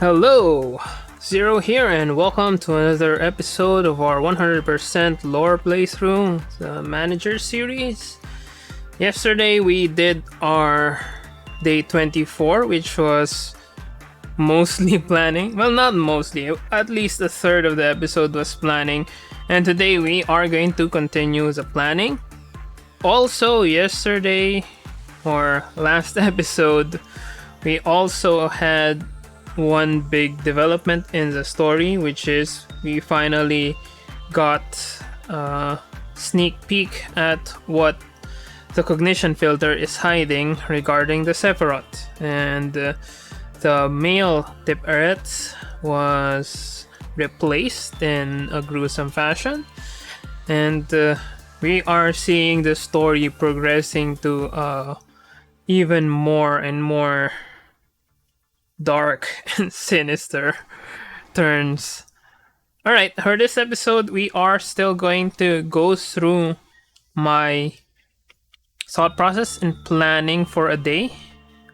Hello, Zero here, and welcome to another episode of our 100% lore playthrough, the Manager series. Yesterday we did our day 24, which was mostly planning. Well, not mostly, at least a third of the episode was planning, and today we are going to continue the planning. Also, yesterday, or last episode, we also had one big development in the story, which is we finally got a sneak peek at what the cognition filter is hiding regarding the Sephiroth. And the male Tiperet was replaced in a gruesome fashion. And we are seeing the story progressing to even more and more dark and sinister turns. Alright, for this episode, we are still going to go through my thought process in planning for a day.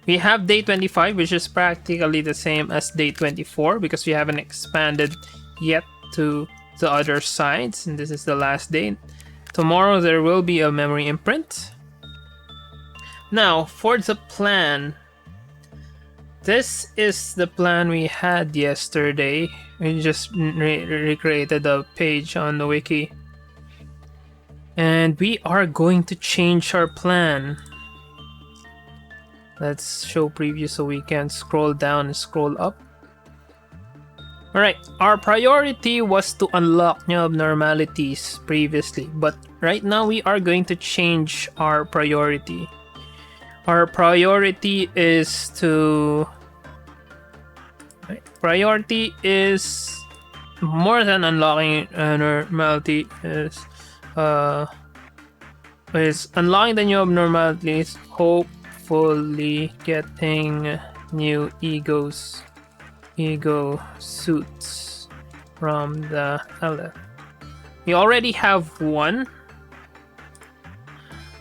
We have day 25, which is practically the same as day 24 because we haven't expanded yet to the other sides, and this is the last day. Tomorrow there will be a memory imprint. Now, for the plan, this is the plan we had yesterday. We just recreated a page on the wiki. And we are going to change our plan. Let's show preview so we can scroll down and scroll up. Alright, our priority was to unlock new abnormalities previously, but right now we are going to change our priority. Our priority is to... Priority is more than unlocking abnormality, is unlocking the new abnormalities, hopefully getting new ego suits from the LF. We already have one,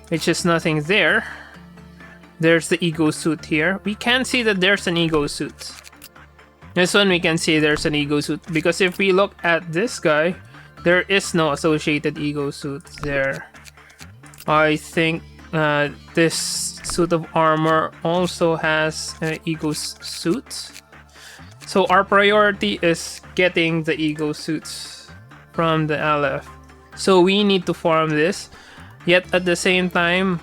which is nothing there. There's the ego suit here. We can see that there's an ego suit. This one we can see there's an ego suit, because if we look at this guy, there is no associated ego suit there. I think this suit of armor also has an ego suit. So our priority is getting the ego suits from the LF. So we need to farm this. Yet at the same time,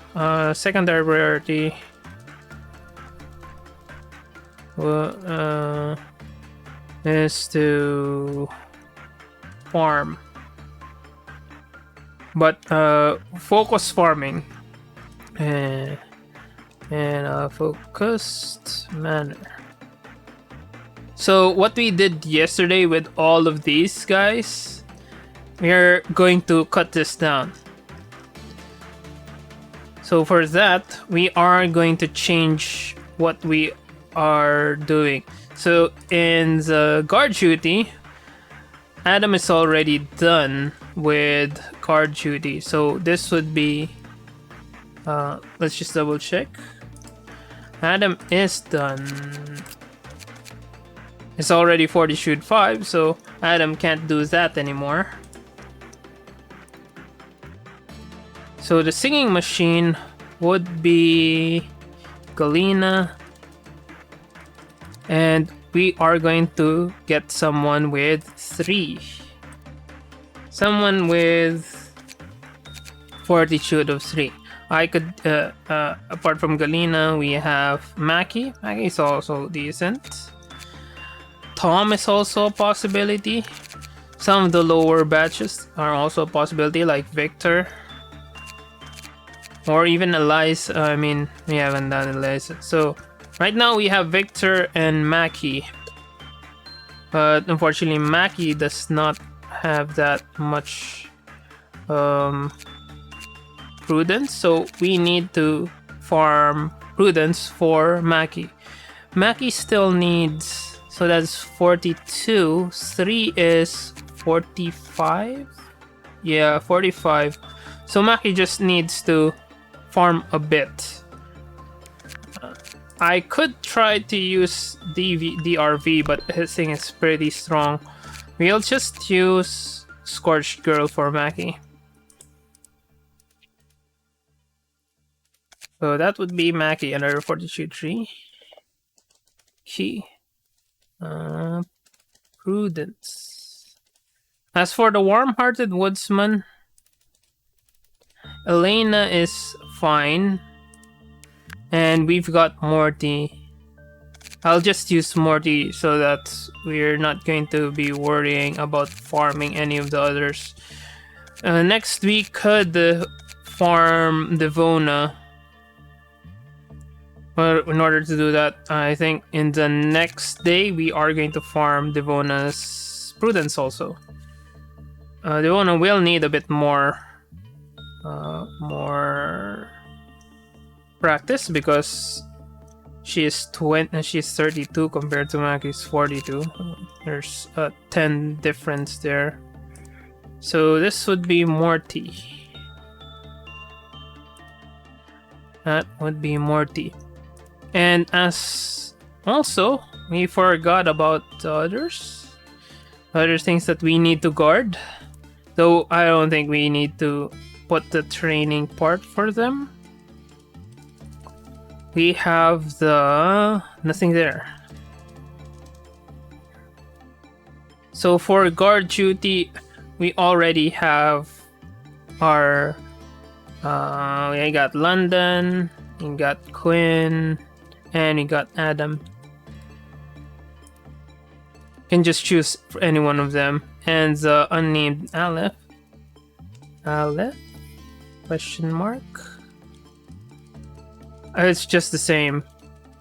secondary priority is to farm, but focus farming in a focused manner. So what we did yesterday with all of these guys, we're going to cut this down. So for that, we are going to change what we are doing. So in the guard duty, Adam is already done with guard duty. So this would be, let's just double check. Adam is done. It's already 40 shoot 5, so Adam can't do that anymore. So the singing machine would be Galena. And we are going to get someone with 3. Someone with fortitude of 3. I could, apart from Galena, we have Mackie. Mackie is also decent. Tom is also a possibility. Some of the lower batches are also a possibility, like Victor. Or even Eliza. I mean, we haven't done Eliza. So right now we have Victor and Mackie. But unfortunately Mackie does not have that much prudence. So we need to farm prudence for Mackie. Mackie still needs... So that's 42. 3 is 45? Yeah, 45. So Mackie just needs to farm a bit. I could try to use DRV, but his thing is pretty strong. We'll just use Scorched Girl for Maki. So that would be Maki, another Fortitude 3. Key. Prudence. As for the Warm-Hearted Woodsman, Elena is fine. And we've got Morty. I'll just use Morty so that we're not going to be worrying about farming any of the others. Next we could farm Devona. But in order to do that, I think in the next day we are going to farm Devona's Prudence also. Devona will need a bit more practice because she's 32 compared to Maki's 42. There's a 10 difference there. So this would be Morty. That would be Morty. And as also, we forgot about the other things that we need to guard. Though I don't think we need to put the training part for them. We have nothing there. So for guard duty, we already have our we got London, we got Quinn, and we got Adam. You can just choose any one of them. And the unnamed Aleph. Question mark? It's just the same.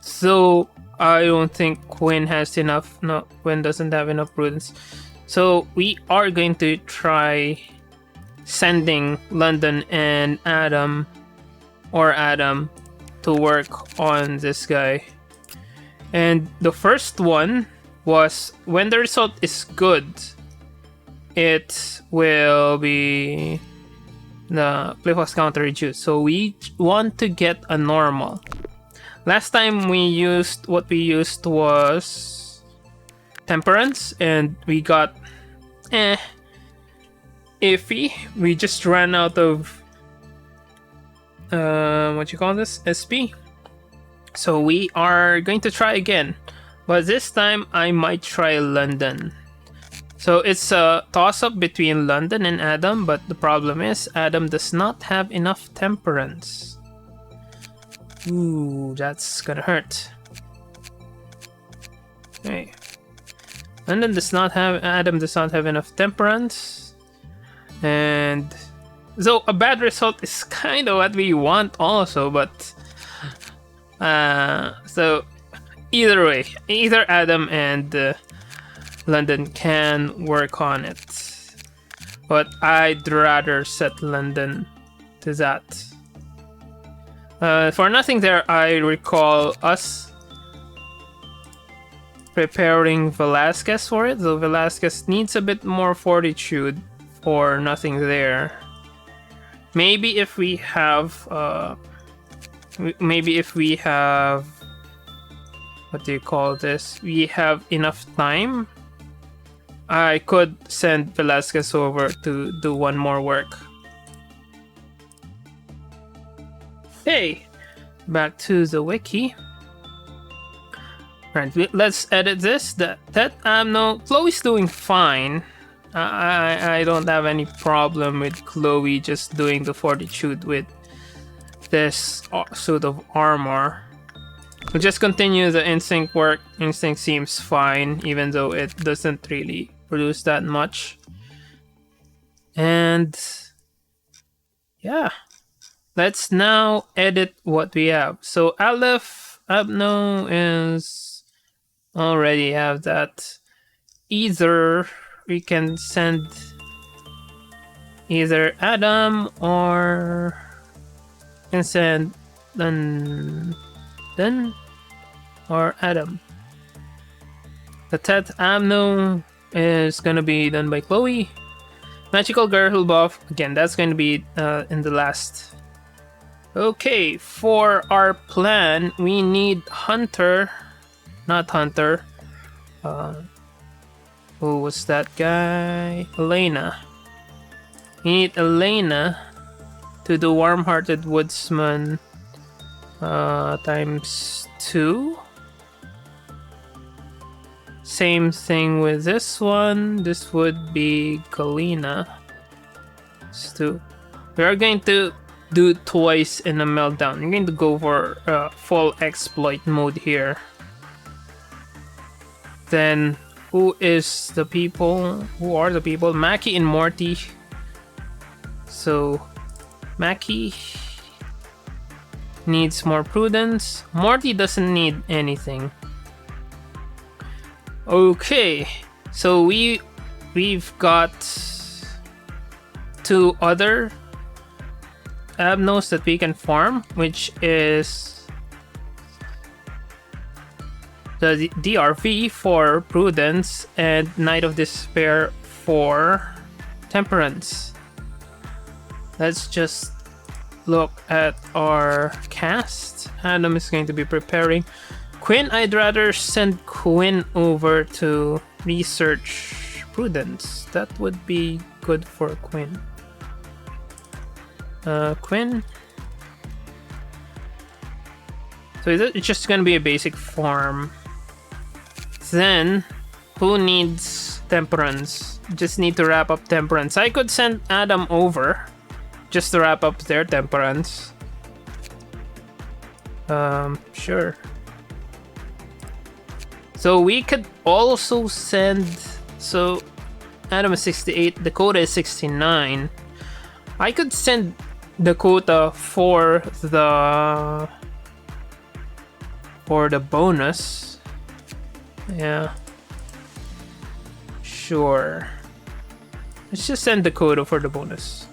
So I don't think Quinn has enough. No, Quinn doesn't have enough prudence. So we are going to try sending London and Adam to work on this guy. And the first one was when the result is good, it will be the playbox counter reduced. So we want to get a normal. Last time we used was temperance and we got iffy. We just ran out of SP. So we are going to try again, but this time I might try London. So it's a toss-up between London and Adam, but the problem is Adam does not have enough temperance. Ooh, that's gonna hurt. Okay. Adam does not have enough temperance. And so a bad result is kind of what we want also, but so either way, either Adam and London can work on it, but I'd rather set London to that. For nothing there, I recall us preparing Velasquez for it, though Velasquez needs a bit more fortitude for nothing there. Maybe if we have what do you call this? We have enough time. I could send Velasquez over to do one more work. Hey, back to the wiki. Right, let's edit this. No, Chloe's doing fine. I don't have any problem with Chloe just doing the fortitude with this suit of armor. We'll just continue the instinct work. Instinct seems fine, even though it doesn't really produce that much. And yeah, let's now edit what we have. So Aleph Abno is already have that. Either we can send either Adam or can send London or Adam. The Tet Amno is gonna be done by Chloe. Magical Girl buff, again, that's going to be in the last Okay, for our plan, we need Hunter, not Hunter. Who was that guy? Elena. We need Elena to do Warm-Hearted Woodsman times 2. Same thing with this one. This would be Galena. We are going to do twice in a meltdown. We're going to go for full exploit mode here. Then who is the people? Who are the people? Maki and Morty. So Maki needs more prudence. Morty doesn't need anything. Okay, so we've got 2 other Abnos that we can farm, which is the DRV for Prudence and Knight of Despair for Temperance. Let's just look at our cast. Adam is going to be preparing. Quinn, I'd rather send Quinn over to research Prudence. That would be good for Quinn. Quinn. So it's just gonna be a basic farm. Then, who needs Temperance? Just need to wrap up Temperance. I could send Adam over just to wrap up their Temperance. Sure. So we could also send... So, Adam is 68, Dakota is 69. I could send Dakota for the bonus. Yeah. Sure. Let's just send Dakota for the bonus.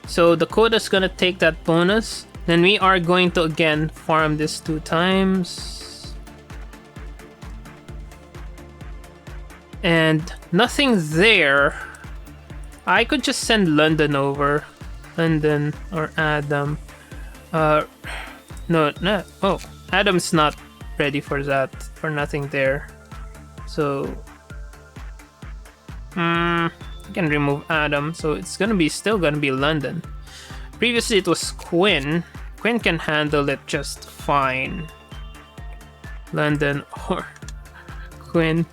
So Dakota's gonna take that bonus. Then we are going to again farm this 2 times. And nothing there. I could just send London over. London or Adam. No. Oh, Adam's not ready for that. For nothing there. So, I can remove Adam. So it's still gonna be London. Previously it was Quinn. Quinn can handle it just fine. London or Quinn.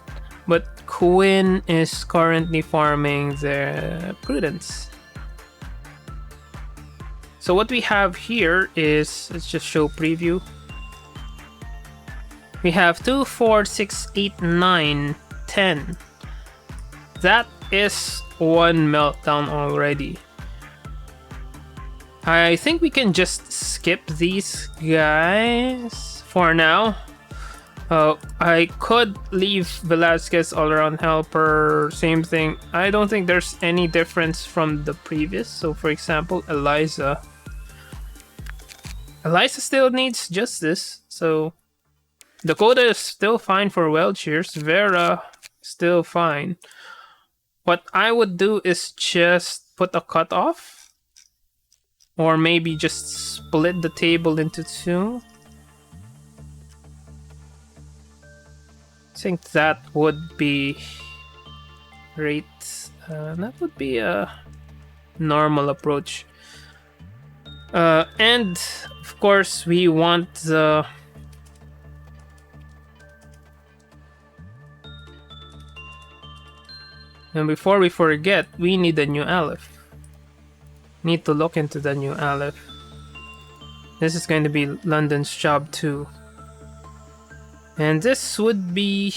But Quinn is currently farming the Prudence. So what we have here is, let's just show preview. We have 2, 4, 6, 8, 9, 10. That is 1 meltdown already. I think we can just skip these guys for now. I could leave Velasquez all around helper, same thing. I don't think there's any difference from the previous. So for example, Eliza still needs justice. So Dakota is still fine for Well Cheers. Vera still fine. What I would do is just put a cutoff. Or maybe just split the table into 2. I think that would be great. That would be a normal approach. And of course we want the... And before we forget, we need a new Aleph. Need to look into the new Aleph. This is going to be London's job too. And this would be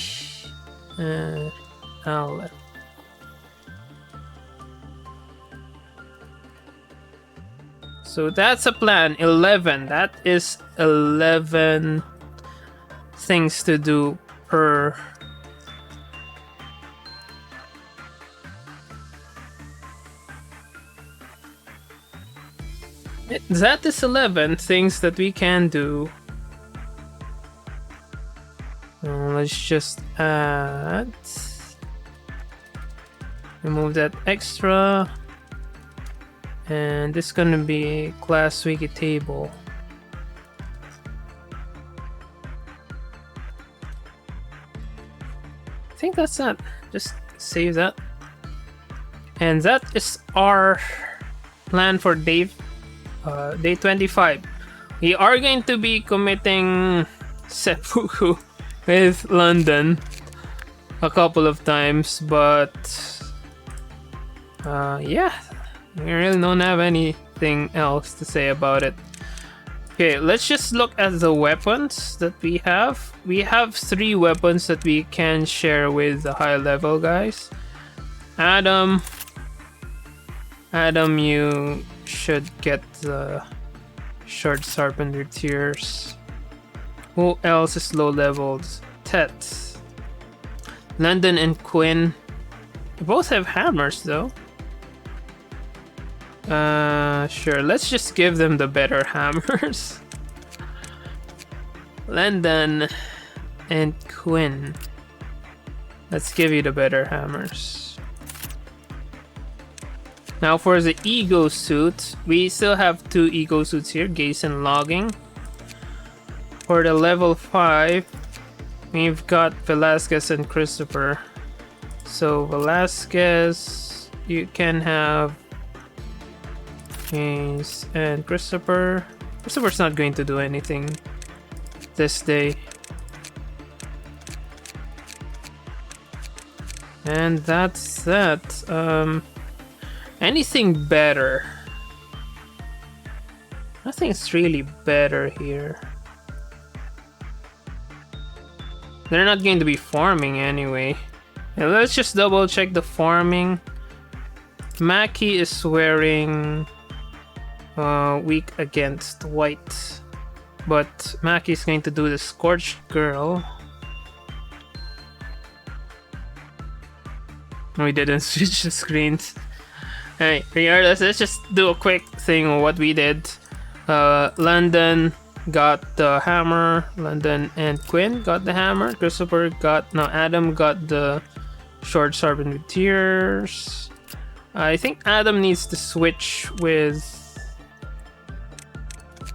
Aleph. So that's a plan. 11. That is 11 things to do per... That is 11 things that we can do. Let's just add Remove that extra. And this is gonna be class wiki table. I think that's that. Just save that. And that is our plan for day 25. We are going to be committing seppuku with London a couple of times, but yeah, we really don't have anything else to say about it. Okay, let's just look at the weapons that we have. We have 3 weapons that we can share with the high level guys. Adam, you should get the short Serpenter Tears. Who else is low leveled? Tet. London and Quinn. They both have hammers though. Sure, let's just give them the better hammers. London and Quinn. Let's give you the better hammers. Now for the ego suit, we still have 2 ego suits here, Gaze and Logging. For the level 5, we've got Velasquez and Christopher. So Velasquez, you can have Gaze and Christopher. Christopher's not going to do anything this day. And that's that. Anything better? Nothing's really better here. They're not going to be farming anyway. And let's just double check the farming. Maki is wearing weak against white, but Maki is going to do the Scorched Girl. We didn't switch the screens. Hey, regardless, let's just do a quick thing of what we did. London got the hammer. London and Quinn got the hammer. Christopher got... No, Adam got the short Serpent with Tears. I think Adam needs to switch with...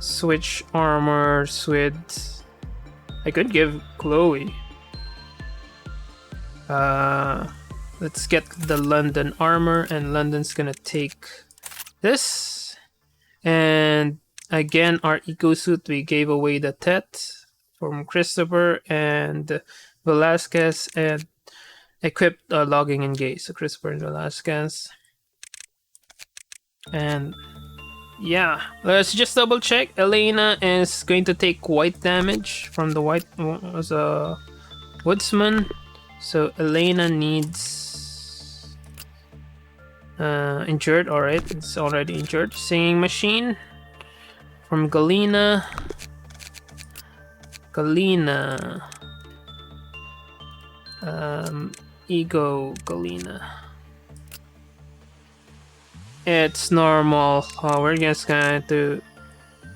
Switch armors with... I could give Chloe. Let's get the London armor, and London's gonna take this. And again, our eco suit, we gave away the Tet from Christopher and Velasquez, and equipped Logging and Gaze. So Christopher and Velasquez. And yeah, let's just double check. Elena is going to take white damage from the white woodsman. So Elena needs injured. Alright, it's already injured. Singing Machine from Galena. Ego Galena. It's normal. We're just going to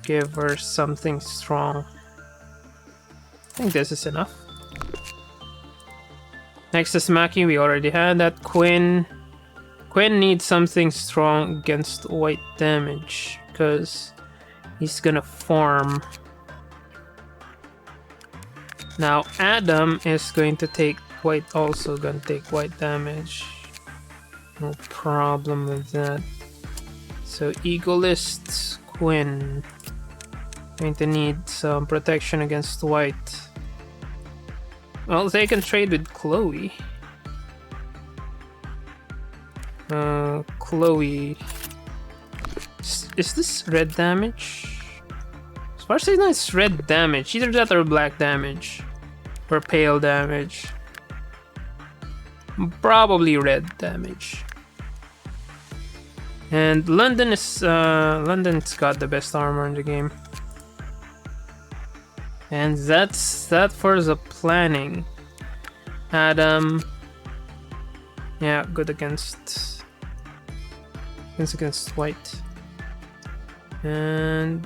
give her something strong. I think this is enough. Next is Maki. We already had that. Quinn needs something strong against white damage because he's gonna farm. Now Adam is going to take white, also gonna take white damage. No problem with that. So Egoist Quinn going to need some protection against white. Well, they can trade with Chloe. Chloe. Is this red damage? As far as I know, it's red damage. Either that or black damage. Or pale damage. Probably red damage. And London's got the best armor in the game. And that's that for the planning. Adam, yeah, good against white. And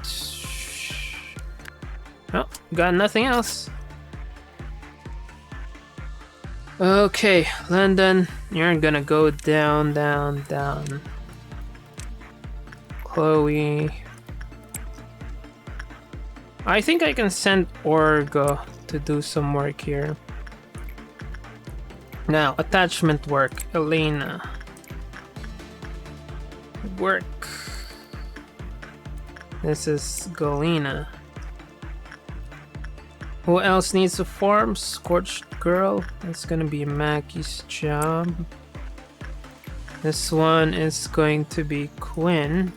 oh, got nothing else. Okay, London, you're gonna go down, down, down. Chloe. I think I can send Orga to do some work here. Now, attachment work. Elena. Work. This is Galena. Who else needs to farm? Scorched Girl. That's gonna be Maggie's job. This one is going to be Quinn.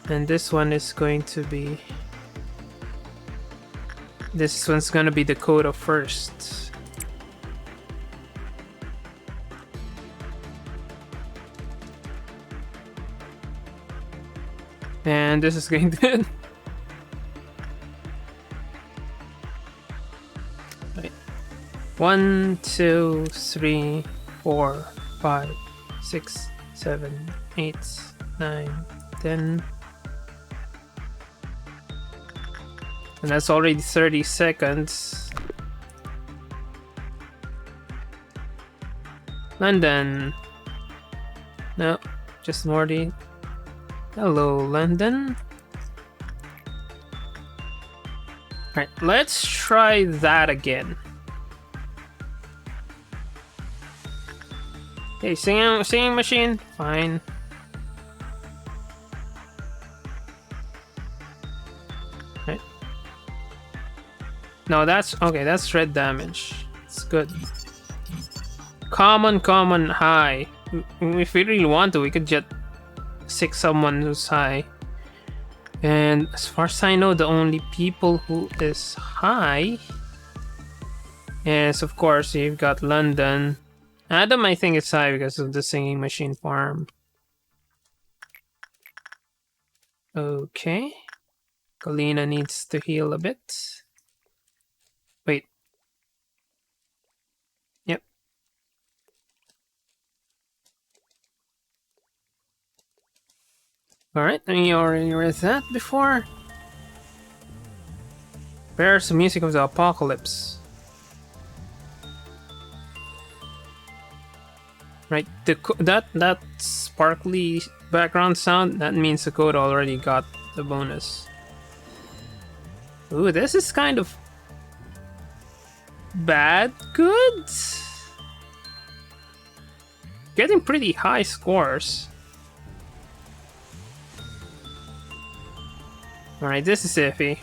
And this one is going to be... This one's gonna be Dakota first. And this is going to... Right. 1, 2, 3, 4, 5, 6, 7, 8, 9, 10. And that's already 30 seconds. London. No, just Morty. Hello, London. Alright, let's try that again. Okay, singing machine. Fine. Right. No, that's okay. That's red damage. It's good. Common, high. If we really want to, we could just sick someone who's high. And as far as I know, the only people who is high is, of course, you've got London. Adam, I think, is high because of the singing machine farm. Okay. Galena needs to heal a bit. Wait. Yep. Alright, we already read that before. Where's the music of the apocalypse? Right, that sparkly background sound, that means the code already got the bonus. Ooh, this is kind of bad good. Getting pretty high scores. Alright, this is iffy.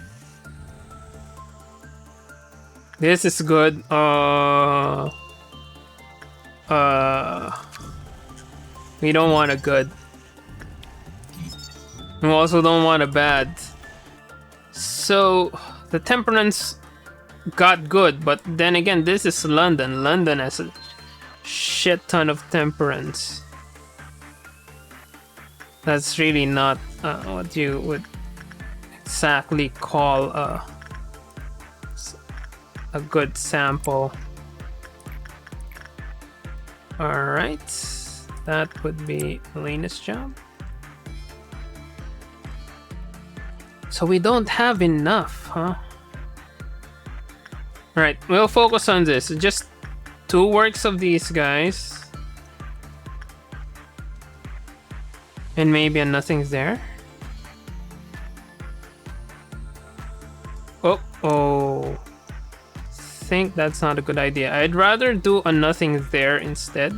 This is good. We don't want a good. We also don't want a bad. So the temperance got good, but then again, this is London. London has a shit ton of temperance. That's really not what you would exactly call a good sample. Alright, that would be Elena's job. So we don't have enough, huh? Alright, we'll focus on this. Just 2 works of these guys. And maybe a nothing's there. Oh. Think that's not a good idea. I'd rather do a nothing there instead.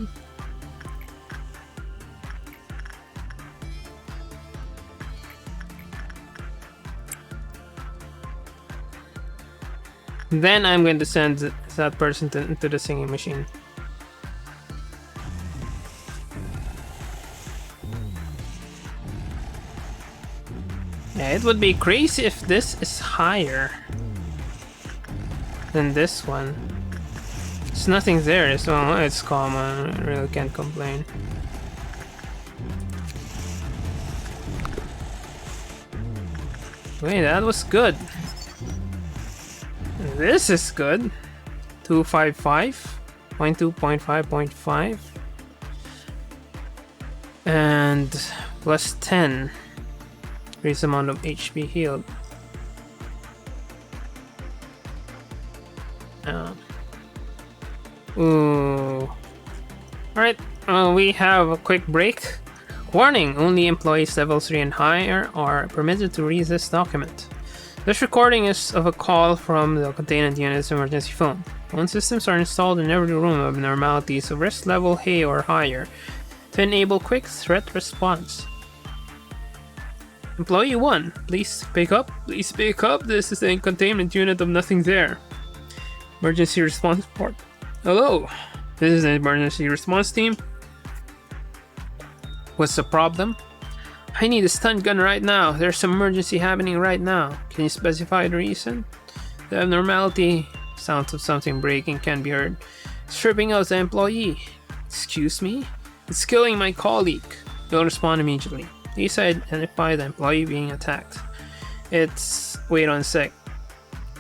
Then I'm going to send that person into the singing machine. Yeah, it would be crazy if this is higher than this one. There's nothing there, so it's common. I really can't complain. Wait, that was good. This is good. 255. 0.2, 0.5, 0.5. And plus 10. Increase amount of HP healed. Ooh. Alright, we have a quick break. Warning, only employees level 3 and higher are permitted to read this document. This recording is of a call from the containment unit's emergency phone. Phone systems are installed in every room of abnormalities of risk level A or higher to enable quick threat response. Employee 1, please pick up. Please pick up. This is a containment unit of nothing there. Emergency response report. Hello, this is an emergency response team. What's the problem? I need a stun gun right now. There's some emergency happening right now. Can you specify the reason? The abnormality, sounds of something breaking can be heard. Stripping out the employee. Excuse me? It's killing my colleague. You'll respond immediately. Please identify the employee being attacked. It's... wait on a sec.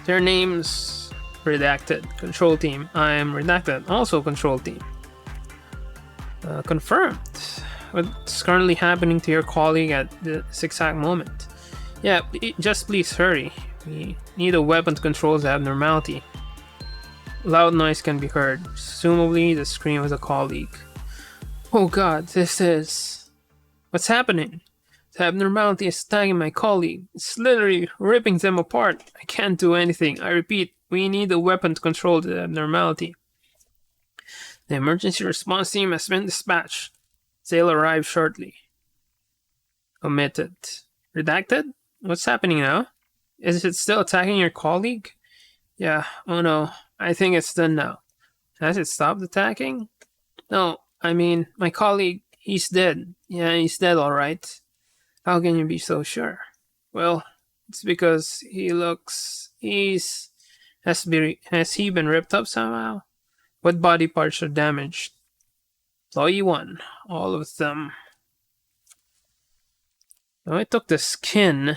Their names... redacted. Control team. I am redacted. Also control team. Confirmed. What's currently happening to your colleague at this exact moment? Yeah, just please hurry. We need a weapon to control the abnormality. Loud noise can be heard. Presumably the scream of a colleague. Oh god, this is... what's happening? The abnormality is attacking my colleague. It's literally ripping them apart. I can't do anything. I repeat, we need a weapon to control the abnormality. The emergency response team has been dispatched. They'll arrive shortly. Omitted. Redacted? What's happening now? Is it still attacking your colleague? Yeah, oh no. I think it's done now. Has it stopped attacking? No, I mean, my colleague, he's dead. Yeah, he's dead alright. How can you be so sure? Well, it's because he looks... Has he been ripped up somehow? What body parts are damaged? Employee 1. All of them. Now I took the skin.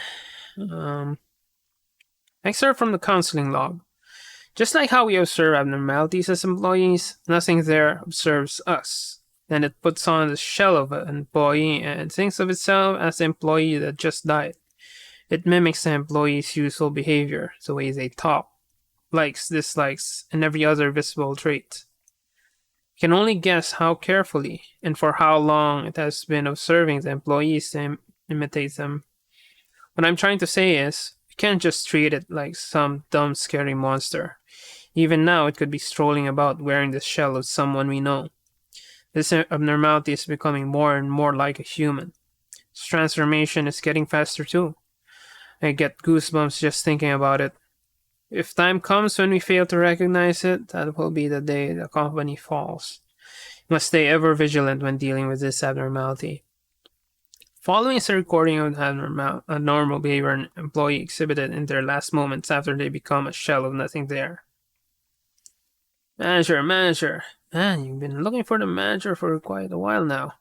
Excerpt from the counseling log. Just like how we observe abnormalities as employees, nothing there observes us. Then it puts on the shell of an employee and thinks of itself as the employee that just died. It mimics the employee's usual behavior, the way they talk, likes, dislikes, and every other visible trait. You can only guess how carefully and for how long it has been observing the employees to imitate them. What I'm trying to say is, you can't just treat it like some dumb, scary monster. Even now, it could be strolling about wearing the shell of someone we know. This abnormality is becoming more and more like a human. Its transformation is getting faster too. I get goosebumps just thinking about it. If time comes when we fail to recognize it, that will be the day the company falls. You must stay ever vigilant when dealing with this abnormality. Following is a recording of abnormal behavior an employee exhibited in their last moments after they become a shell of nothing there. Manager. Man, you've been looking for the manager for quite a while now.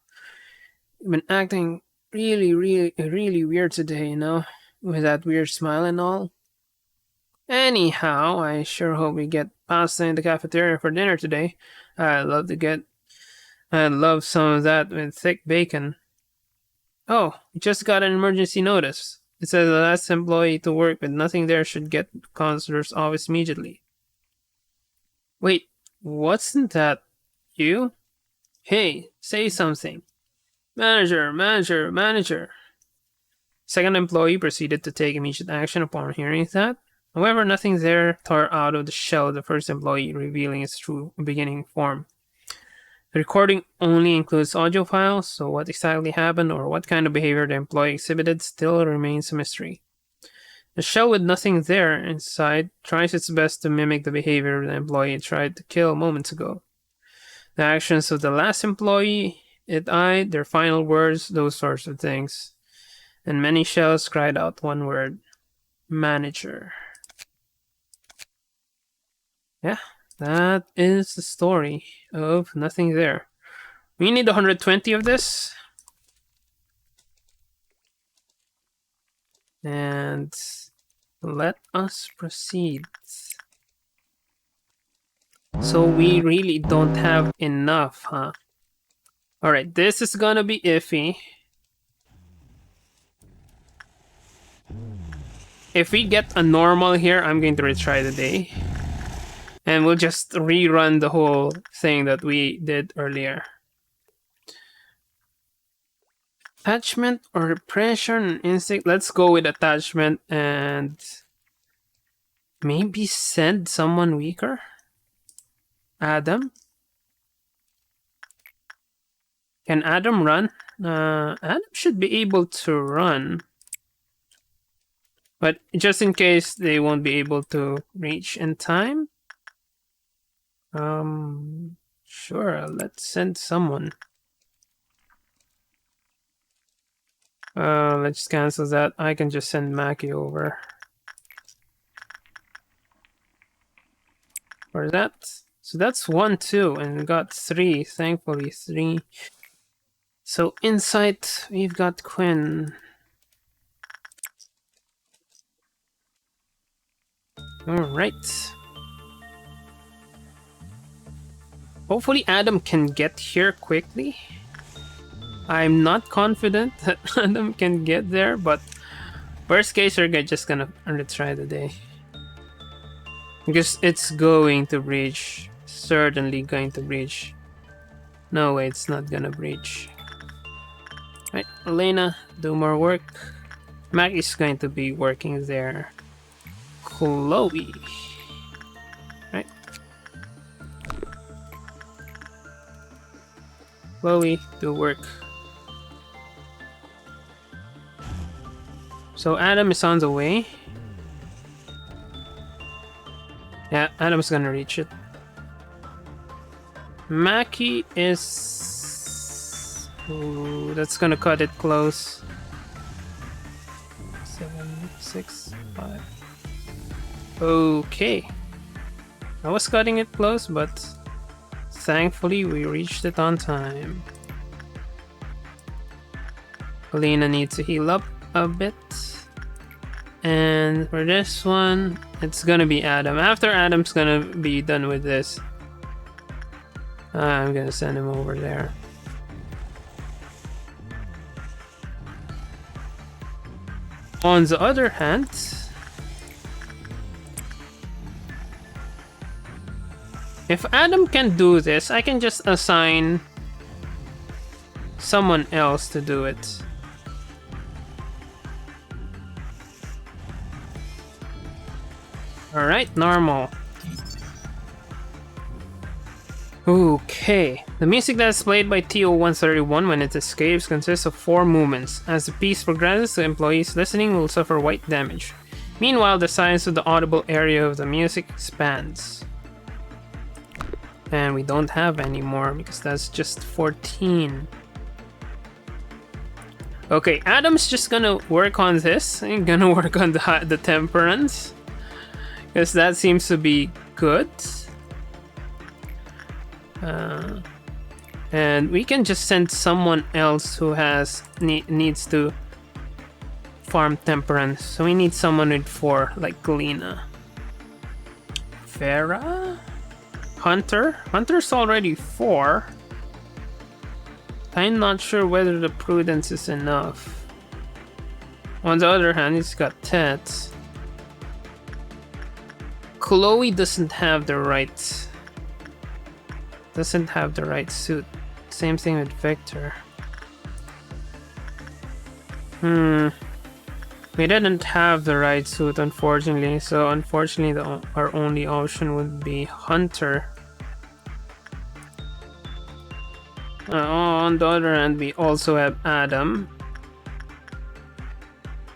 You've been acting really weird today, you know? With that weird smile and all. Anyhow, I sure hope we get pasta in the cafeteria for dinner today. I'd love some of that with thick bacon. Oh, we just got an emergency notice. It says the last employee to work with nothing there should get to the counselor's office immediately. Wait, wasn't that you? Hey, say something. Manager. Second employee proceeded to take immediate action upon hearing that. However, nothing there tore out of the shell of the first employee, revealing its true beginning form. The recording only includes audio files, so what exactly happened or what kind of behavior the employee exhibited still remains a mystery. The shell with nothing there inside tries its best to mimic the behavior the employee tried to kill moments ago. The actions of the last employee, it eyed, their final words, those sorts of things. And many shells cried out one word. Manager. Yeah, that is the story of Nothing There. We need 120 of this. And let us proceed. So we really don't have enough, huh? Alright, this is gonna be iffy. If we get a normal here, I'm going to retry the day. And we'll just rerun the whole thing that we did earlier. Attachment or repression instinct? Let's go with attachment and maybe send someone weaker? Adam? Can Adam run? Adam should be able to run. But just in case they won't be able to reach in time. Sure, let's send someone. Let's cancel that. I can just send Mackie over. For that. So that's 1, 2, and we got 3. Thankfully, 3. So insight, we've got Quinn. Alright. Hopefully Adam can get here quickly. I'm not confident that Adam can get there, but worst case, we're just gonna retry the day. Because it's going to breach. Certainly going to breach. No way, it's not gonna breach. Right, Elena, do more work. Mac is going to be working there. Chloe. Right. Chloe, do work. So Adam is on the way. Yeah, Adam's gonna reach it. Mackie is... Ooh, that's gonna cut it close. 7, 6, 5. Okay. I was cutting it close, but thankfully we reached it on time. Alina needs to heal up a bit. And for this one, it's gonna be Adam. After Adam's gonna be done with this, I'm gonna send him over there. On the other hand, if Adam can do this, I can just assign someone else to do it. Alright, normal. Okay. The music that is played by TO-131 when it escapes consists of 4 movements. As the piece progresses, the employees listening will suffer white damage. Meanwhile, the size of the audible area of the music expands. And we don't have any more because that's just 14. Okay, Adam's just gonna work on this. I'm gonna work on the temperance. Because that seems to be good. And we can just send someone else who has needs to farm temperance. So we need someone with 4, like Lena. Farah? Hunter? Hunter's already 4. I'm not sure whether the prudence is enough. On the other hand, he's got Tet. Chloe doesn't have the right suit. Same thing with Victor. We didn't have the right suit, unfortunately. So unfortunately, our only option would be Hunter. On the other hand, we also have Adam.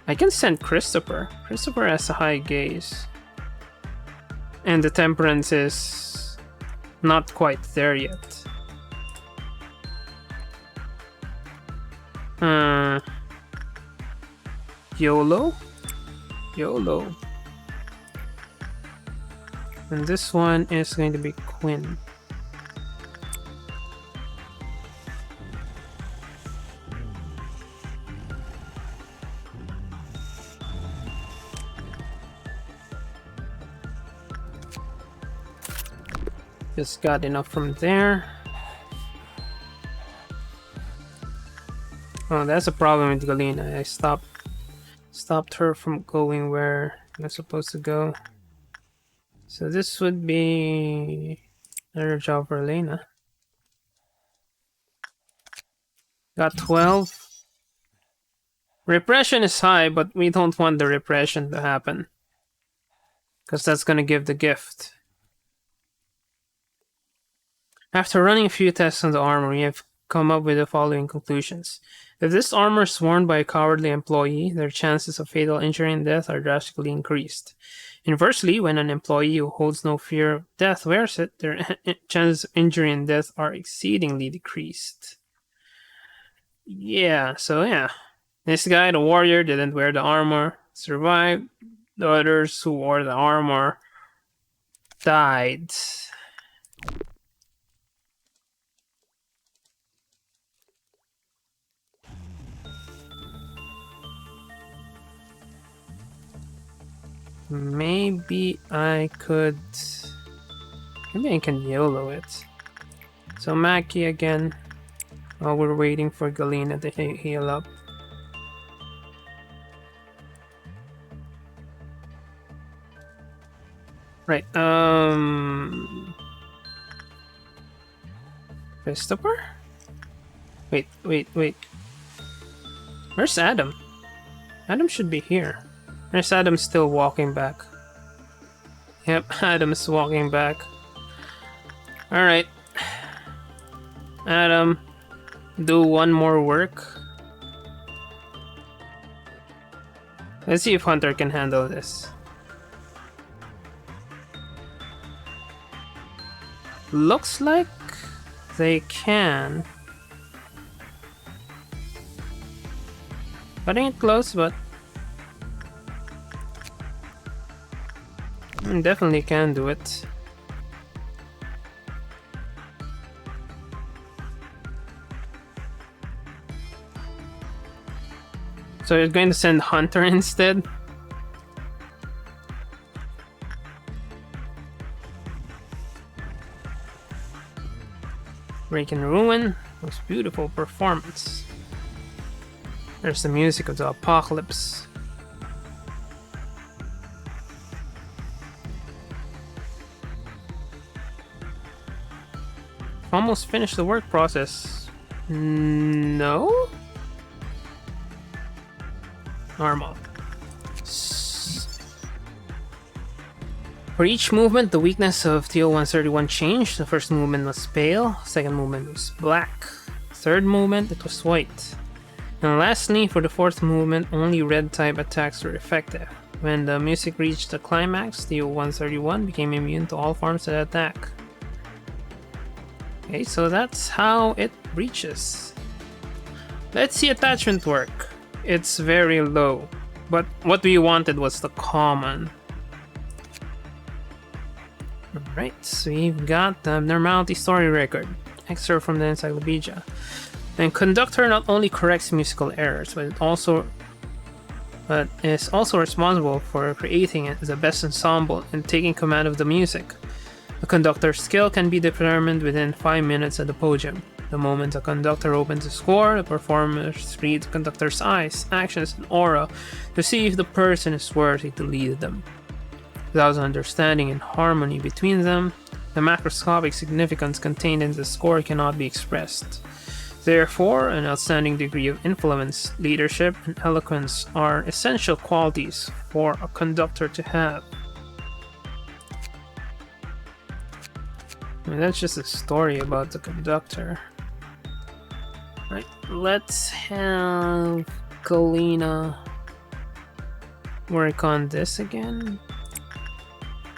I can send Christopher. Christopher has a high gaze. And the temperance is not quite there yet. YOLO? YOLO. And this one is going to be Quinn. Just got enough from there. Oh, that's a problem with Galena. I stopped her from going where I'm supposed to go. So this would be another job for Elena. Got 12. Repression is high, but we don't want the repression to happen. Because that's going to give the gift. After running a few tests on the armor, we have come up with the following conclusions. If this armor is worn by a cowardly employee, their chances of fatal injury and death are drastically increased. Inversely, when an employee who holds no fear of death wears it, their chances of injury and death are exceedingly decreased. Yeah. This guy, the warrior, didn't wear the armor, survived. The others who wore the armor died. Maybe I can YOLO it. So Mackie again, while we're waiting for Galena to heal up. Right, Christopher? Wait. Where's Adam? Adam should be here. There's Adam still walking back. Yep, Adam's walking back. Alright. Adam, do one more work. Let's see if Hunter can handle this. Looks like they can. Cutting it close, but definitely can do it. So you're going to send Hunter instead? Break and Ruin. Most beautiful performance. There's the music of the apocalypse. Almost finished the work process. No? Normal. For each movement, the weakness of TO-131 changed. The first movement was pale, second movement was black, third movement it was white. And lastly, for the fourth movement, only red type attacks were effective. When the music reached the climax, TO-131 became immune to all forms of attack. Okay, so that's how it reaches. Let's see attachment work. It's very low, but what we wanted was the common. Alright, so we've got the abnormality story record, excerpt from the encyclopedia. And conductor not only corrects musical errors, but is also responsible for creating the best ensemble and taking command of the music. The conductor's skill can be determined within 5 minutes at the podium. The moment a conductor opens a score, the performers read the conductor's eyes, actions, and aura to see if the person is worthy to lead them. Without understanding and harmony between them, the macroscopic significance contained in the score cannot be expressed. Therefore, an outstanding degree of influence, leadership, and eloquence are essential qualities for a conductor to have. I mean, that's just a story about the conductor. Right, let's have Galena work on this again.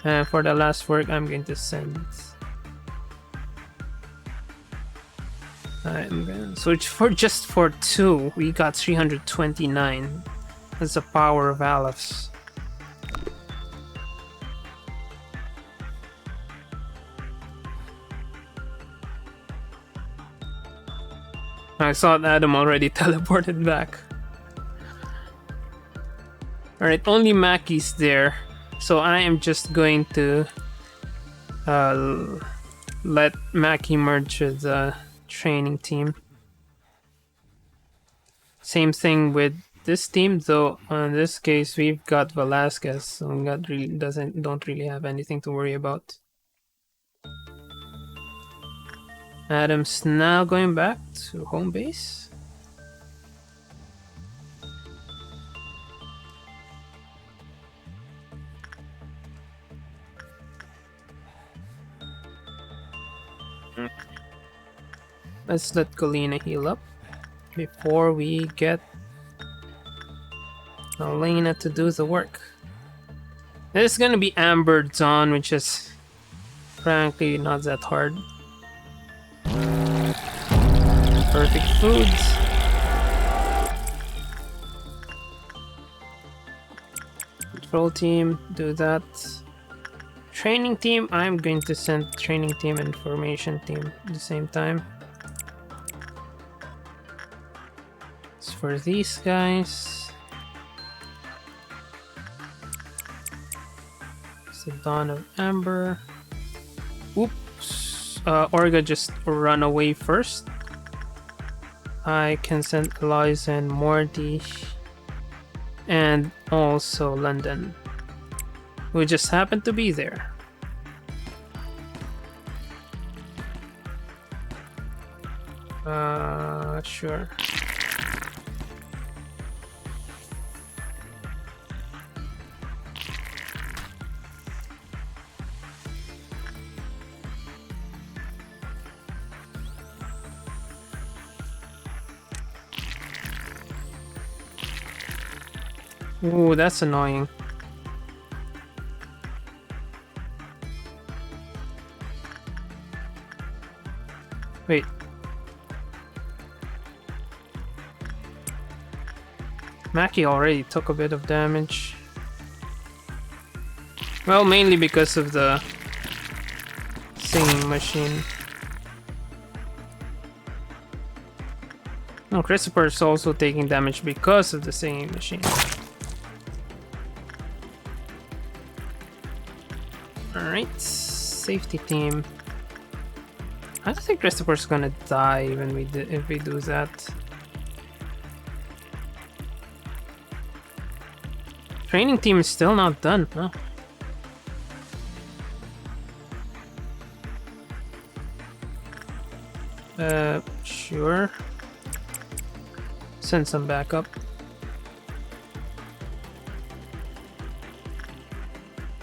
And for the last work, I'm going to send. I'm gonna switch for just for 2. We got 329. That's the power of Aleph. I thought Adam already teleported back. Alright, only Mackie's there. So I am just going to let Mackie merge with the training team. Same thing with this team, though, in this case, we've got Velasquez, so we don't really have anything to worry about. Adam's now going back to home base. Let's let Galena heal up before we get Elena to do the work. This is gonna be Amber Dawn, which is frankly not that hard. Perfect foods. Control team, do that. Training team, I'm going to send training team and formation team at the same time. As for these guys, it's the Dawn of Amber. Oops, Orga just run away first. I can send Eliza and Morty and also London, who just happened to be there. Sure. Ooh, that's annoying. Wait. Mackie already took a bit of damage. Well, mainly because of the singing machine. No, Christopher is also taking damage because of the singing machine. Alright, safety team. I don't think Christopher's gonna die even if we do that. Training team is still not done, huh? Sure. Send some backup.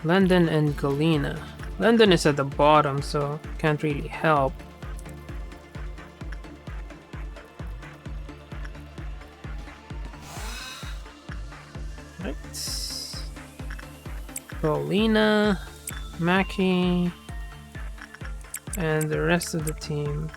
London and Galena. London is at the bottom, so can't really help. Right. Galena, Mackie, and the rest of the team.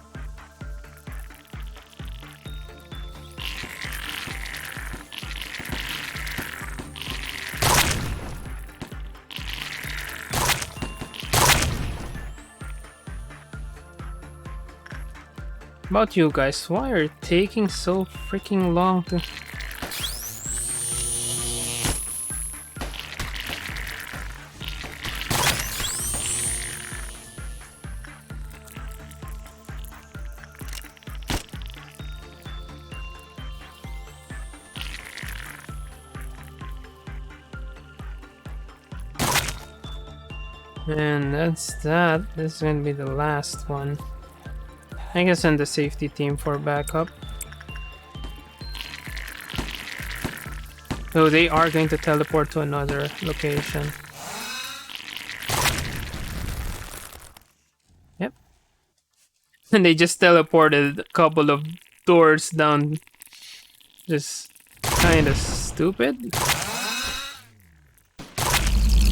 About you guys, why are you taking so freaking long to... And that's that. This is gonna be the last one. I can send the safety team for backup. So they are going to teleport to another location. Yep. And they just teleported a couple of doors down. Just kind of stupid.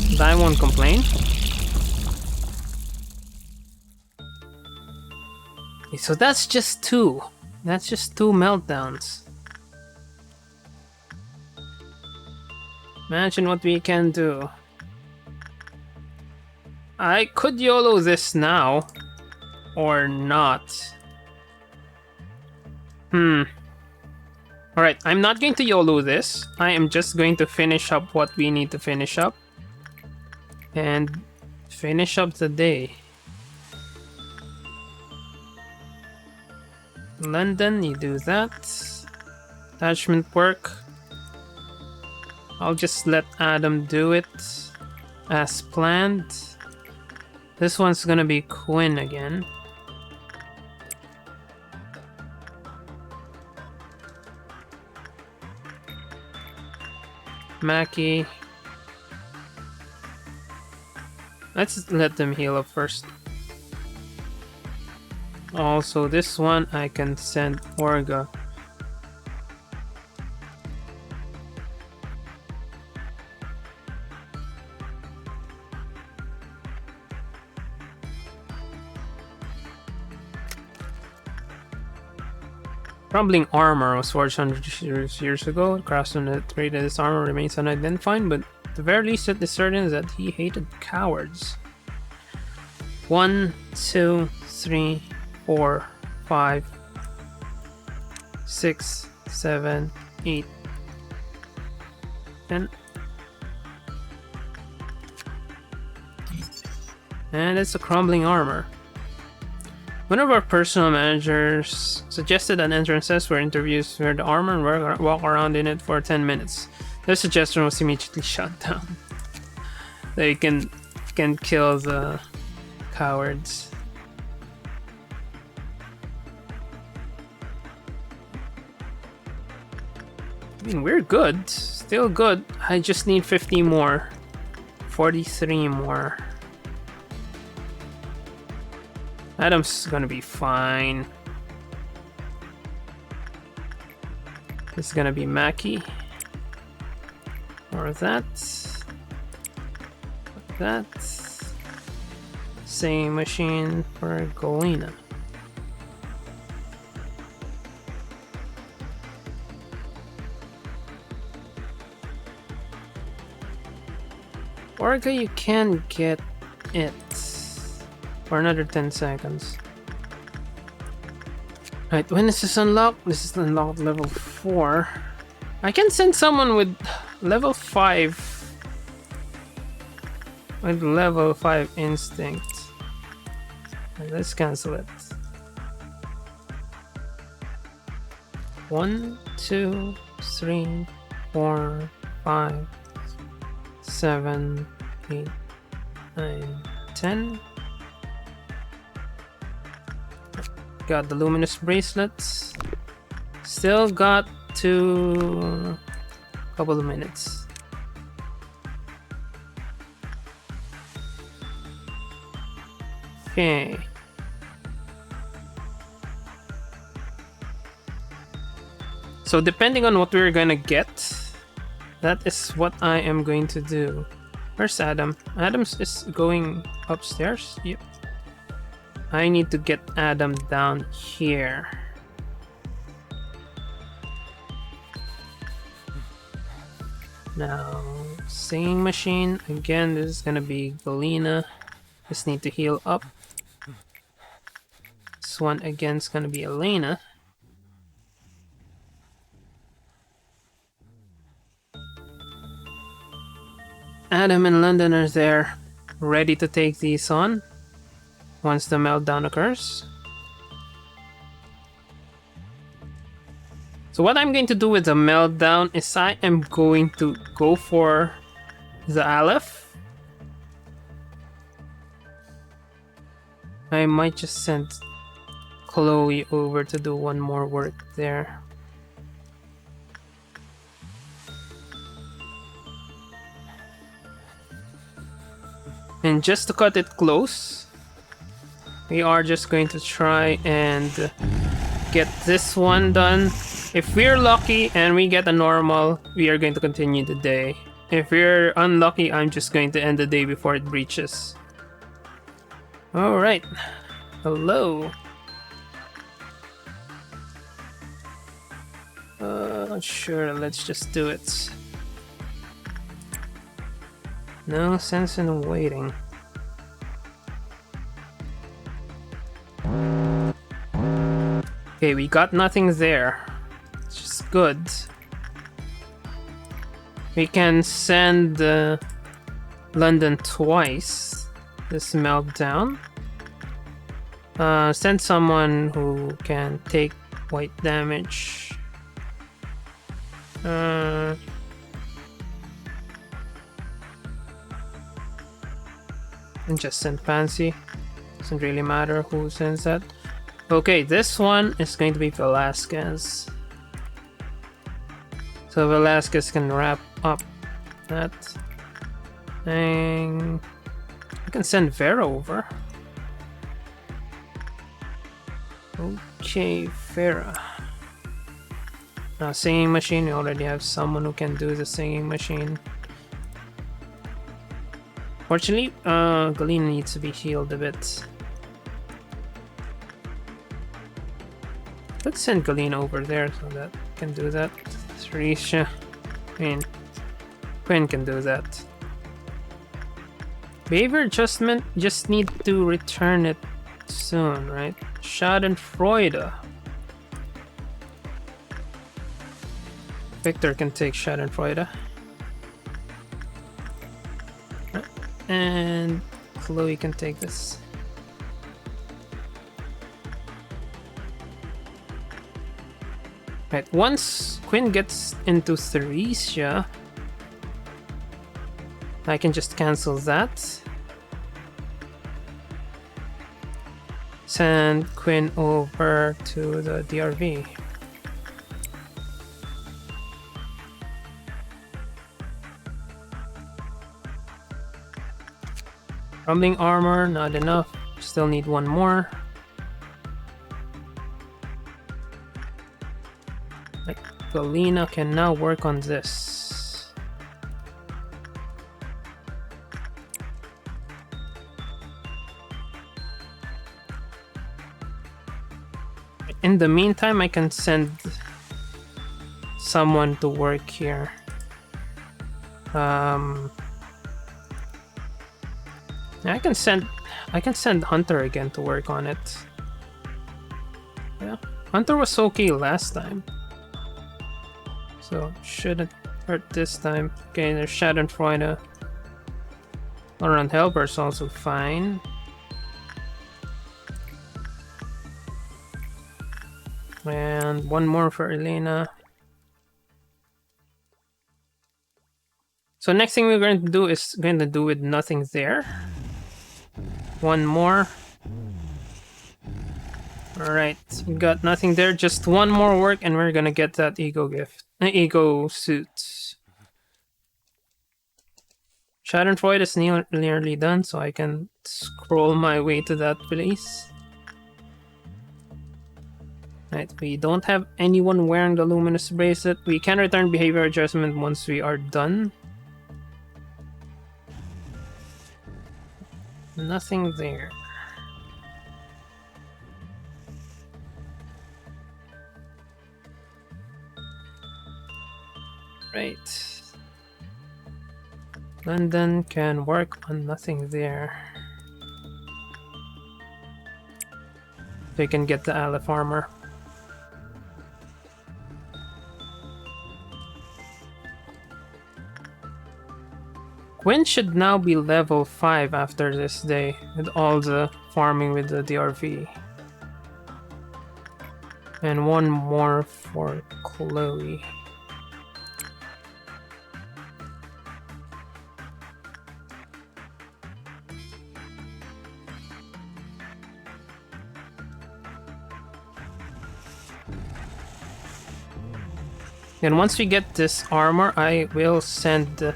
But I won't complain. So that's just two. That's just two meltdowns. Imagine what we can do. I could YOLO this now. Or not. Alright, I'm not going to YOLO this. I am just going to finish up what we need to finish up. And finish up the day. London, you do that. Attachment work. I'll just let Adam do it as planned. This one's gonna be Quinn again. Mackie. Let's let them heal up first. Also, this one I can send Orga. Crumbling armor was forged hundreds of years ago. The craftsman that created this armor remains unidentified, but at the very least it is certain that he hated cowards. 1, 2, 3, 4, 5, 6, 7, 8, 10. And it's a crumbling armor. One of our personal managers suggested an entrance test where interviews wear the armor and walk around in it for 10 minutes. The suggestion was immediately shut down. They can kill the cowards. I mean, we're good. Still good. I just need 50 more. 43 more. Adam's gonna be fine. This is gonna be Mackie. Or that. That. Same machine for Galena. Orga, you can get it. For another 10 seconds. Right, when is this unlocked? This is unlocked level 4. I can send someone with level 5. With level 5 instinct. Right, let's cancel it. 1, 2, 3, 4, 5, 7, 8, 9, 10. Got the luminous bracelets. Still got to a couple of minutes. Okay. So depending on what we're gonna get, that is what I am going to do. Where's Adam? Adam's is going upstairs. Yep. I need to get Adam down here. Now, same machine. Again, this is gonna be Galena. Just need to heal up. This one again is gonna be Elena. Adam and London are there, ready to take these on. Once the meltdown occurs. So what I'm going to do with the meltdown is I am going to go for the Aleph. I might just send Chloe over to do one more work there. And just to cut it close, we are just going to try and get this one done. If we're lucky and we get a normal, we are going to continue the day. If we're unlucky, I'm just going to end the day before it breaches. Alright. Hello. Sure, let's just do it. No sense in waiting. Okay, we got nothing there. It's just good. We can send London twice. This meltdown. Send someone who can take white damage. And just send Pansy. Doesn't really matter who sends that. Okay, this one is going to be Velasquez. So Velasquez can wrap up that. And I can send Vera over. Okay, Vera. Now, singing machine, we already have someone who can do the singing machine. Fortunately, Galena needs to be healed a bit. Let's send Galena over there so that can do that. Risha, Quinn can do that. Behavior adjustment, just need to return it soon, right? Schadenfreude. Victor can take Schadenfreude. And Chloe can take this. Right, once Quinn gets into Theresia, I can just cancel that. Send Quinn over to the DRV. Rumbling armor, not enough. Still need one more. Galena can now work on this. In the meantime, I can send someone to work here. I can send Hunter again to work on it. Yeah, Hunter was okay last time. So shouldn't hurt this time. Okay, there's Schadenfreude. Around Helper's also fine. And one more for Elena. So next thing we're going to do is going to do with nothing there. One more. Alright, we got nothing there. Just one more work and we're gonna get that ego gift. Ego suit. Schadenfreude is nearly done, so I can scroll my way to that place. Right, we don't have anyone wearing the luminous bracelet. We can return behavior adjustment once we are done. Nothing there. Right. London can work on nothing there. They can get the Aleph armor. Quinn should now be level 5 after this day with all the farming with the DRV. And one more for Chloe. And once we get this armor, I will send...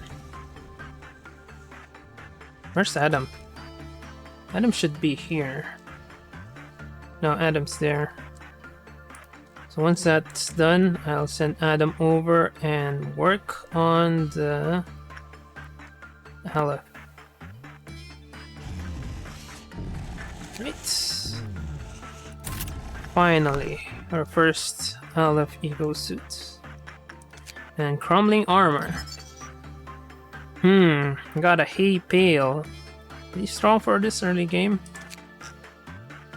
Where's Adam? Adam should be here. No, Adam's there. So once that's done, I'll send Adam over and work on the Aleph. Right. Finally, our first Aleph Ego suit. And crumbling armor. Got a hay pail. Pretty strong for this early game.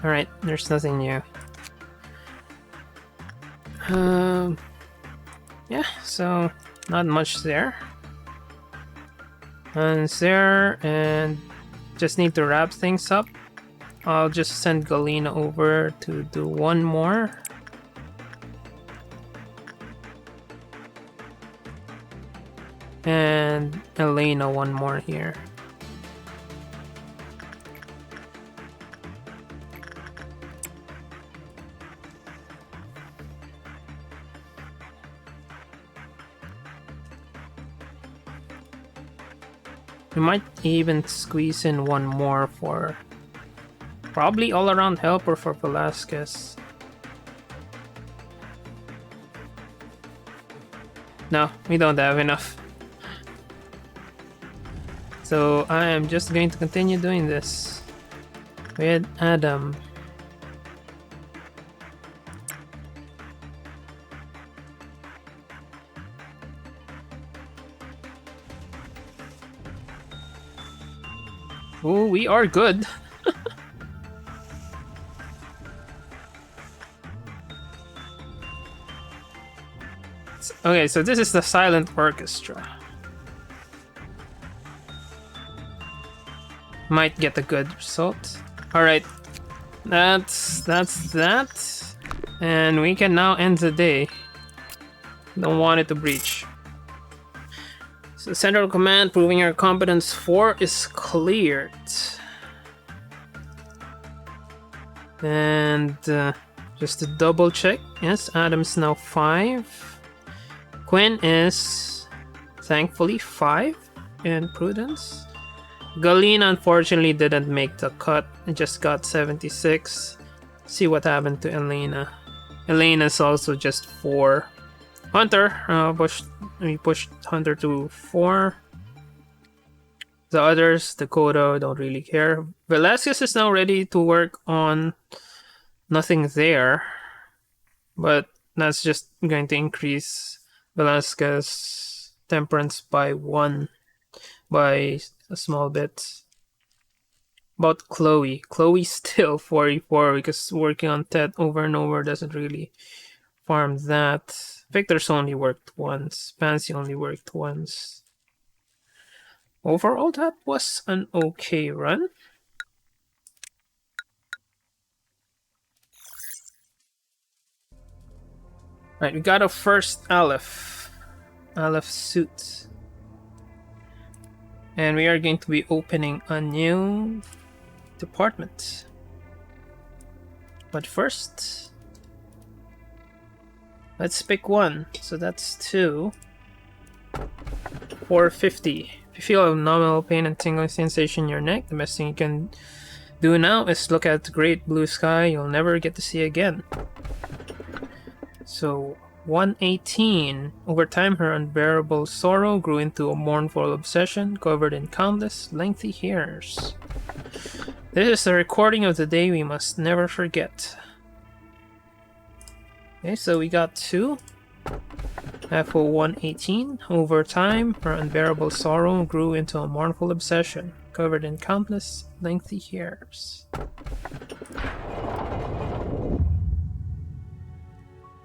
Alright, there's nothing new. Yeah, so not much there. And there, and just need to wrap things up. I'll just send Galena over to do one more. And Elena one more here. We might even squeeze in one more for probably all-around helper for Velasquez. No, we don't have enough. So I am just going to continue doing this with Adam. Oh, we are good. Okay, so this is the silent orchestra. Might get a good result. Alright, that's that. And we can now end the day. Don't want it to breach. So Central Command, proving your competence 4 is cleared. And just to double check, yes, Adam's now 5. Quinn is thankfully 5 in Prudence. Galena unfortunately didn't make the cut, it just got 76. See what happened to Elena. Elena's also just 4. Hunter, we pushed Hunter to 4. The others, Dakota, don't really care. Velasquez is now ready to work on nothing there, but that's just going to increase Velasquez temperance by 1, by a small bit. About Chloe. Chloe's still 44 because working on Ted over and over doesn't really farm that. Victor's only worked once. Pansy only worked once. Overall, that was an okay run. Right, we got a first Aleph suit. And we are going to be opening a new department. But first, let's pick one. So that's 2. 450. If you feel abdominal pain and tingling sensation in your neck, the best thing you can do now is look at the great blue sky you'll never get to see again. So 118. Over time, her unbearable sorrow grew into a mournful obsession covered in countless lengthy hairs. This is a recording of the day we must never forget. Okay, so we got 2. FO 118. Over time, her unbearable sorrow grew into a mournful obsession covered in countless lengthy hairs.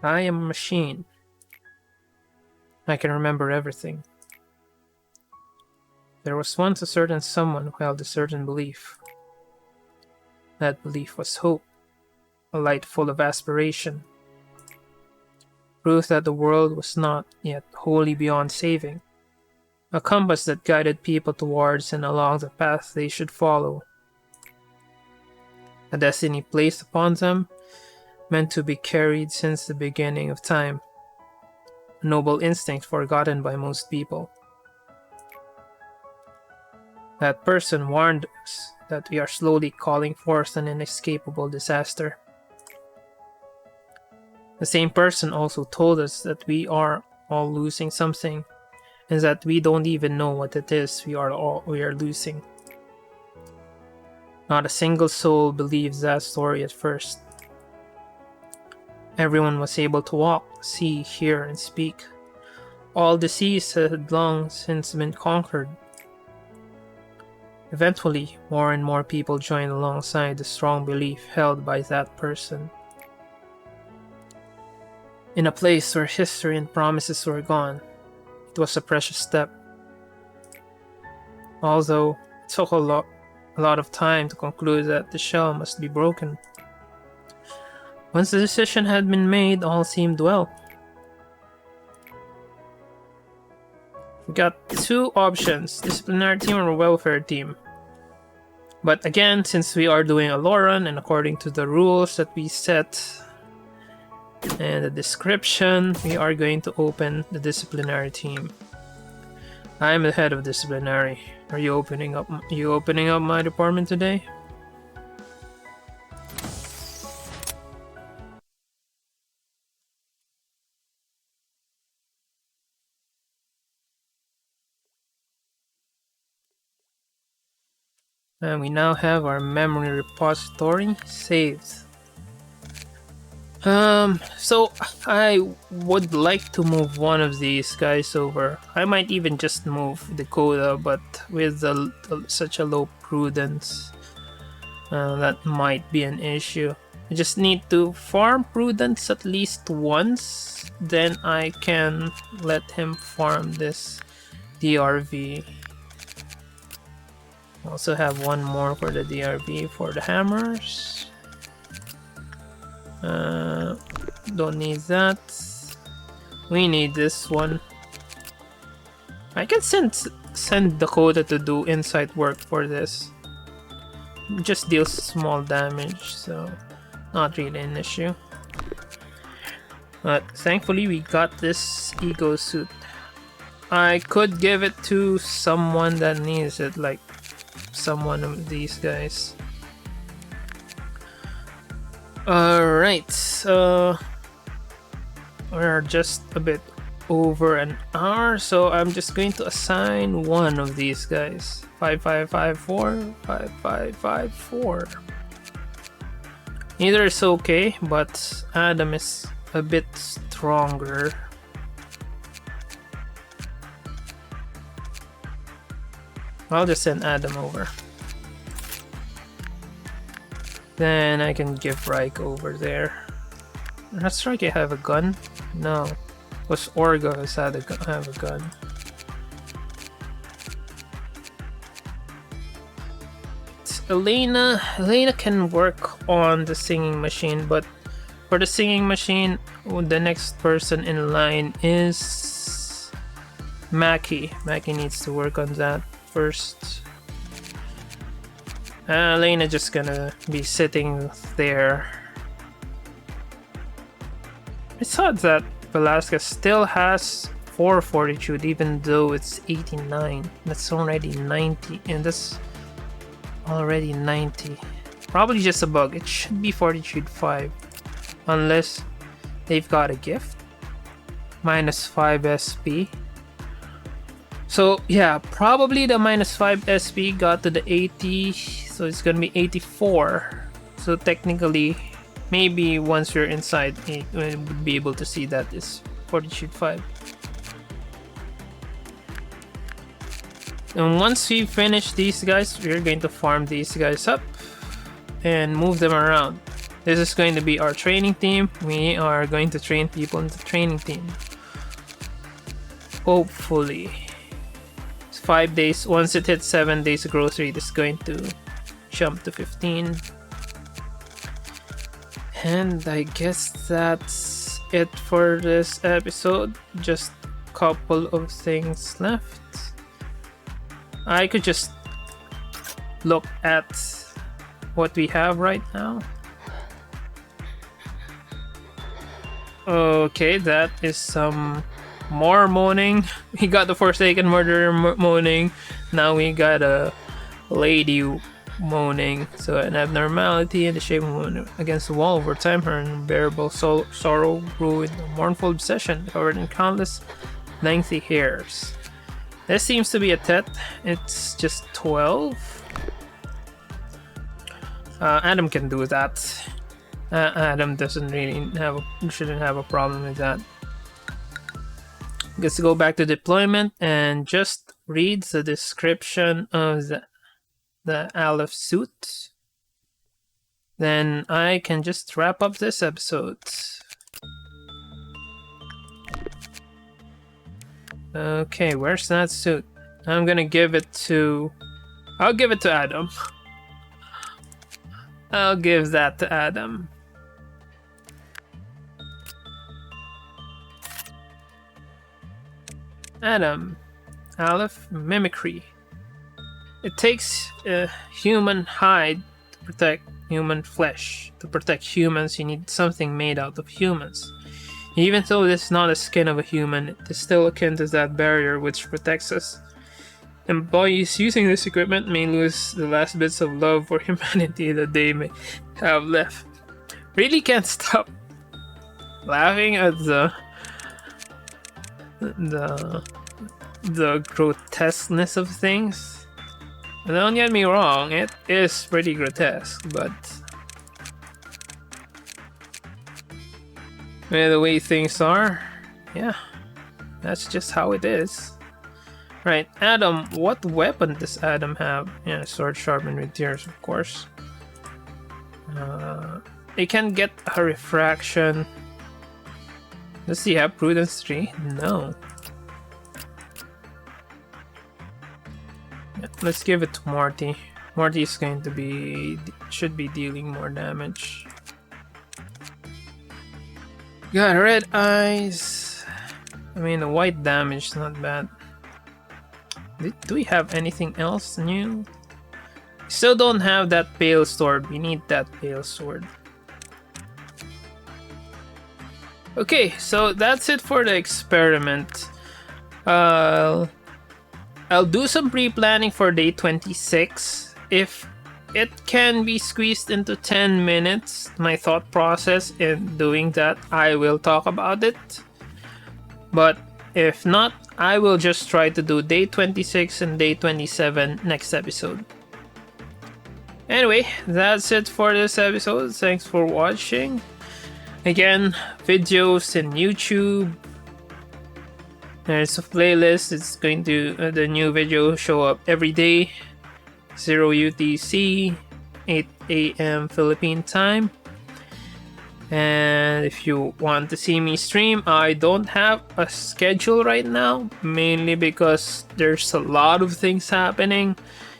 I am a machine. I can remember everything. There was once a certain someone who held a certain belief. That belief was hope, a light full of aspiration. Proof that the world was not yet wholly beyond saving. A compass that guided people towards and along the path they should follow. A destiny placed upon them, meant to be carried since the beginning of time. A noble instinct forgotten by most people. That person warned us that we are slowly calling forth an inescapable disaster. The same person also told us that we are all losing something, and that we don't even know what it is we are losing. Not a single soul believes that story at first. Everyone was able to walk, see, hear, and speak. All disease had long since been conquered. Eventually, more and more people joined alongside the strong belief held by that person. In a place where history and promises were gone, it was a precious step. Although it took a lot of time to conclude that the shell must be broken. Once the decision had been made, all seemed well. We got 2 options, disciplinary team or welfare team. But again, since we are doing a lore run and according to the rules that we set and the description, we are going to open the disciplinary team. I'm the head of disciplinary. Are you opening up? My department today? And we now have our memory repository saved. So I would like to move one of these guys over. I might even just move Dakota, but with such a low prudence, that might be an issue. I just need to farm prudence at least once, then I can let him farm this DRV. Also have one more for the DRV for the hammers. Don't need that. We need this one. I can send Dakota to do inside work for this. Just deals small damage, so not really an issue. But thankfully we got this ego suit. I could give it to someone that needs it, like someone of these guys. Alright, we're just a bit over an hour, so I'm just going to assign one of these guys. 5554, 5554. Neither is okay, but Adam is a bit stronger. I'll just send Adam over. Then I can give Reich over there. Does Reich have a gun? No. Was Orga has have a gun. It's Elena can work on the singing machine, but for the singing machine, the next person in line is Mackie. Mackie needs to work on that first. Elena just gonna be sitting there. It's odd that Velasquez still has 4 fortitude even though it's 89. That's already 90, and that's already 90. Probably just a bug. It should be fortitude 5. Unless they've got a gift. -5 SP. So yeah, probably the -5 SP got to the 80, so it's gonna be 84. So technically, maybe once you're inside, you would be able to see that is fortitude 5. And once we finish these guys, we're going to farm these guys up and move them around. This is going to be our training team. We are going to train people in the training team. Hopefully. 5 days. Once it hits 7 days, the growth rate is going to jump to 15. And I guess that's it for this episode. Just a couple of things left. I could just look at what we have right now. Okay, that is some more moaning. We got the Forsaken Murderer moaning. Now we got a lady moaning. So an abnormality in the shape of moon against the wall. Over time, her unbearable sorrow grew into a mournful obsession covered in countless lengthy hairs. This seems to be a Tet. It's just 12. Adam can do that. Adam shouldn't have a problem with that. Let's go back to deployment and just read the description of the Aleph suit. Then I can just wrap up this episode. Okay, where's that suit? I'll give it to Adam. I'll give that to Adam. Adam, Aleph, mimicry. It takes a human hide to protect human flesh. To protect humans, you need something made out of humans. Even though it's not the skin of a human, it is still akin to that barrier which protects us. Employees using this equipment may lose the last bits of love for humanity that they may have left. Really can't stop laughing at the grotesqueness of things. And don't get me wrong, it is pretty grotesque, but the way things are, yeah, that's just how it is. Right, Adam, what weapon does Adam have? Yeah, sword sharpened with tears, of course. It can get a refraction. Does he have Prudence 3? No. Yeah, let's give it to Morty. Morty is going to should be dealing more damage. Got red eyes. I mean, the white damage is not bad. Do we have anything else new? Still don't have that pale sword. We need that pale sword. Okay, so that's it for the experiment. I'll do some pre-planning for day 26. If it can be squeezed into 10 minutes, my thought process in doing that, I will talk about it. But if not, I will just try to do day 26 and day 27 next episode. Anyway, that's it for this episode. Thanks for watching. Again, videos in YouTube. There's a playlist. It's going to the new video show up every day. 0 UTC, 8 AM Philippine time. And if you want to see me stream, I don't have a schedule right now, mainly because there's a lot of things happening.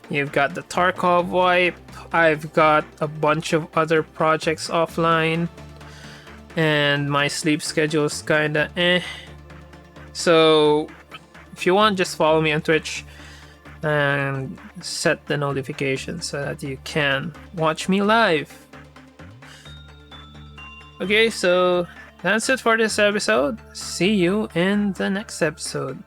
You've got the Tarkov wipe, I've got a bunch of other projects offline, and my sleep schedule is kinda So if you want, just follow me on Twitch and set the notifications so that you can watch me live. Okay, so that's it for this episode. See you in the next episode.